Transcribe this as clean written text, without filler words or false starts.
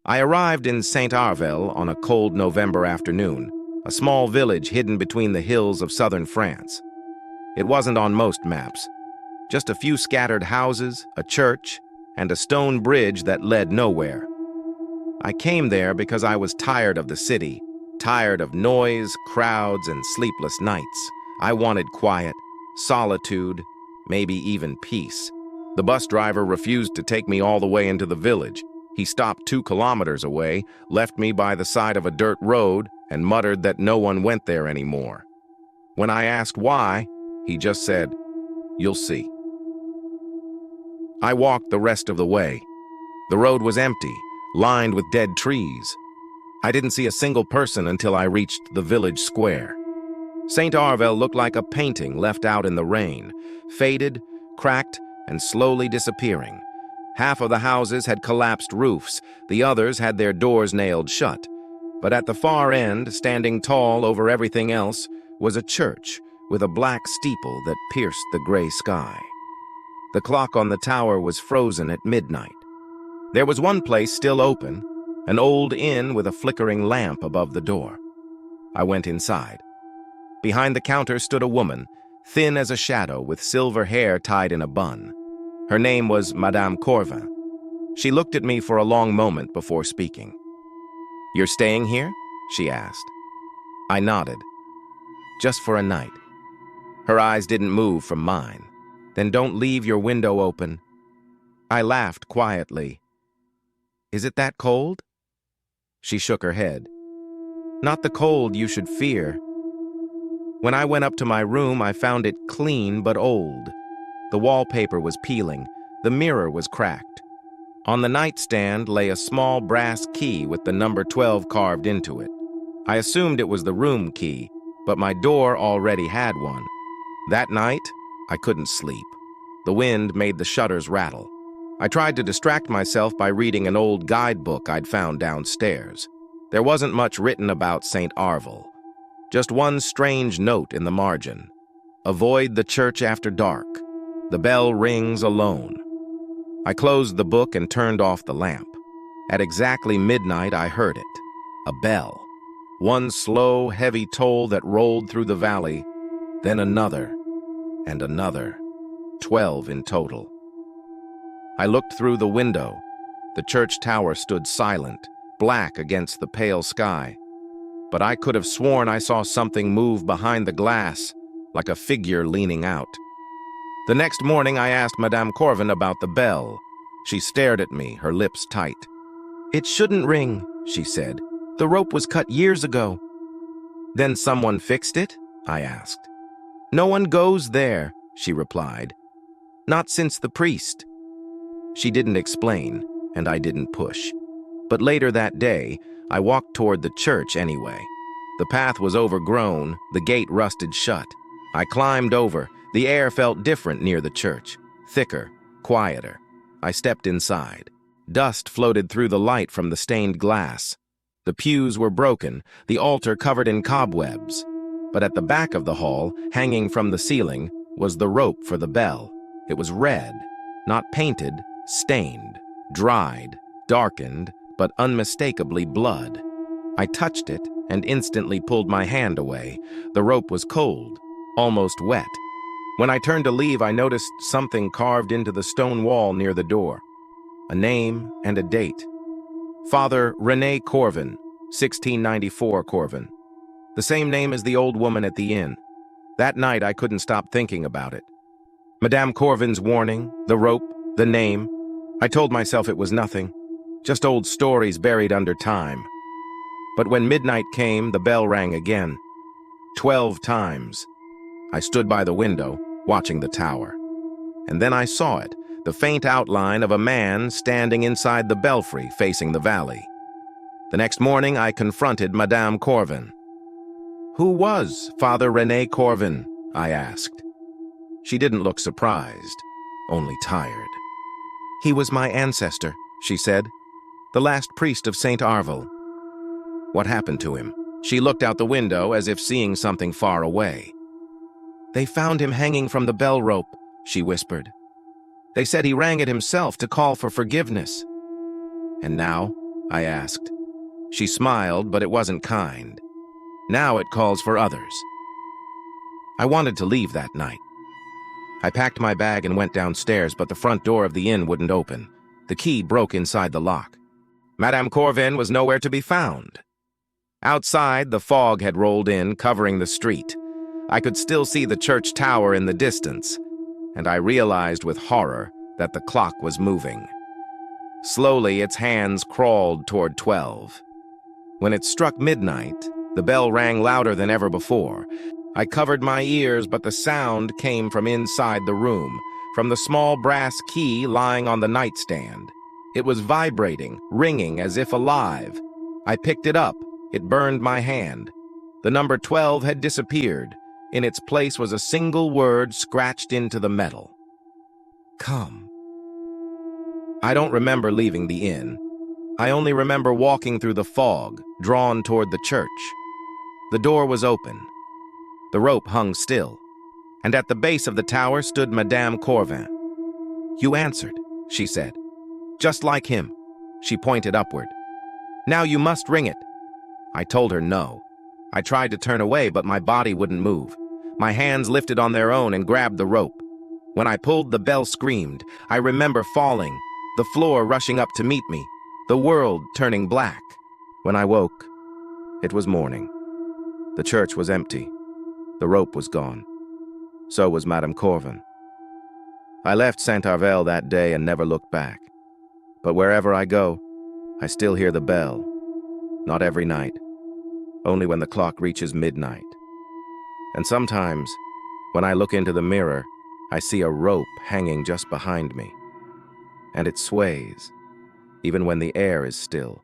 I arrived in St. Arvel on a cold November afternoon, a small village hidden between the hills of southern France. It wasn't on most maps. Just a few scattered houses, a church, and a stone bridge that led nowhere. I came there because I was tired of the city, tired of noise, crowds, and sleepless nights. I wanted quiet, solitude, maybe even peace. The bus driver refused to take me all the way into the village. He stopped 2 kilometers away, left me by the side of a dirt road, and muttered that no one went there anymore. When I asked why, he just said, "You'll see." I walked the rest of the way. The road was empty, lined with dead trees. I didn't see a single person until I reached the village square. St. Arvel looked like a painting left out in the rain, faded, cracked, and slowly disappearing. Half of the houses had collapsed roofs, the others had their doors nailed shut. But at the far end, standing tall over everything else, was a church with a black steeple that pierced the gray sky. The clock on the tower was frozen at midnight. There was one place still open, an old inn with a flickering lamp above the door. I went inside. Behind the counter stood a woman, thin as a shadow with silver hair tied in a bun. Her name was Madame Corvin. She looked at me for a long moment before speaking. "You're staying here?" she asked. I nodded. "Just for a night." Her eyes didn't move from mine. "Then don't leave your window open." I laughed quietly. "Is it that cold?" She shook her head. "Not the cold you should fear." When I went up to my room, I found it clean but old. The wallpaper was peeling. The mirror was cracked. On the nightstand lay a small brass key with the number 12 carved into it. I assumed it was the room key, but my door already had one. That night, I couldn't sleep. The wind made the shutters rattle. I tried to distract myself by reading an old guidebook I'd found downstairs. There wasn't much written about St. Arvel. Just one strange note in the margin. "Avoid the church after dark. The bell rings alone." I closed the book and turned off the lamp. At exactly midnight, I heard it. A bell. One slow, heavy toll that rolled through the valley, then another, and another. 12 in total. I looked through the window. The church tower stood silent, black against the pale sky. But I could have sworn I saw something move behind the glass, like a figure leaning out. The next morning, I asked Madame Corvin about the bell. She stared at me, her lips tight. "It shouldn't ring," she said. "The rope was cut years ago." "Then someone fixed it?" I asked. "No one goes there," she replied. "Not since the priest." She didn't explain, and I didn't push. But later that day, I walked toward the church anyway. The path was overgrown, the gate rusted shut. I climbed over. The air felt different near the church, thicker, quieter. I stepped inside. Dust floated through the light from the stained glass. The pews were broken, the altar covered in cobwebs. But at the back of the hall, hanging from the ceiling, was the rope for the bell. It was red, not painted, stained, dried, darkened, but unmistakably blood. I touched it and instantly pulled my hand away. The rope was cold, almost wet. When I turned to leave, I noticed something carved into the stone wall near the door. A name and a date. Father René Corvin, 1694 Corvin. The same name as the old woman at the inn. That night, I couldn't stop thinking about it. Madame Corvin's warning, the rope, the name. I told myself it was nothing, just old stories buried under time. But when midnight came, the bell rang again. 12 times. I stood by the window, watching the tower. And then I saw it, the faint outline of a man standing inside the belfry facing the valley. The next morning, I confronted Madame Corvin. "Who was Father René Corvin?" I asked. She didn't look surprised, only tired. "He was my ancestor," she said, "the last priest of St. Arvel." "What happened to him?" She looked out the window as if seeing something far away. "They found him hanging from the bell rope," she whispered. "They said he rang it himself to call for forgiveness." "And now?" I asked. She smiled, but it wasn't kind. Now it calls for others. I wanted to leave that night. I packed my bag and went downstairs, but the front door of the inn wouldn't open. The key broke inside the lock. Madame Corvin was nowhere to be found. Outside, the fog had rolled in, covering the street. I could still see the church tower in the distance, and I realized with horror that the clock was moving. Slowly, its hands crawled toward 12. When it struck midnight, the bell rang louder than ever before. I covered my ears, but the sound came from inside the room, from the small brass key lying on the nightstand. It was vibrating, ringing as if alive. I picked it up. It burned my hand. The number 12 had disappeared. In its place was a single word scratched into the metal. Come. I don't remember leaving the inn. I only remember walking through the fog, drawn toward the church. The door was open. The rope hung still, and at the base of the tower stood Madame Corvin. You answered, she said. Just like him. She pointed upward. Now you must ring it. I told her no. I tried to turn away, but my body wouldn't move. My hands lifted on their own and grabbed the rope. When I pulled, the bell screamed. I remember falling, the floor rushing up to meet me, the world turning black. When I woke, it was morning. The church was empty. The rope was gone. So was Madame Corvin. I left Saint-Arvel that day and never looked back. But wherever I go, I still hear the bell. Not every night, only when the clock reaches midnight. And sometimes, when I look into the mirror, I see a rope hanging just behind me. And it sways, even when the air is still.